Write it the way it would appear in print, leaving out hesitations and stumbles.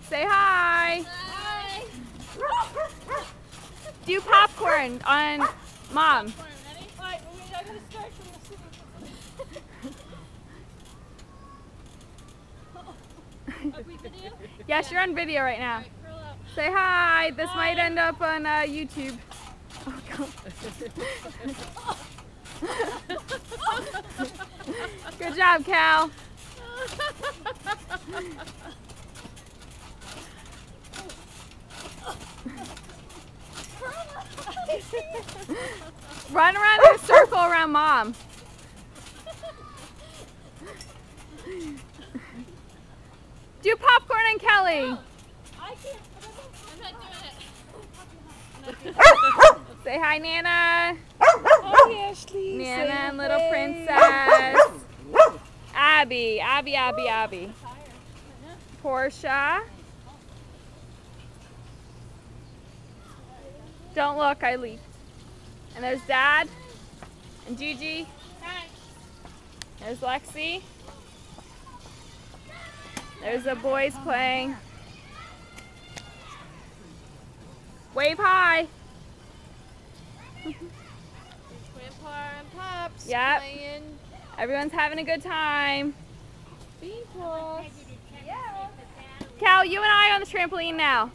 Say hi. Hi. Do popcorn on Mom. Yes, you're on video right now. Say hi. This might end up on YouTube. Oh, God. Good job, Cal. Run around in a circle around Mom. Do popcorn on Kelly. No, I can't. I'm not doing it. Say hi, Nana. Hi, Ashley. Nana Say and little hey. princess. Abby. Portia. Don't look, I leaked. And there's Dad and Gigi. Hi. There's Lexi. There's the boys playing. Wave hi. Grandpa and Pops Yep. playing Everyone's having a good time. bean toss. Cal, you and I on the trampoline now.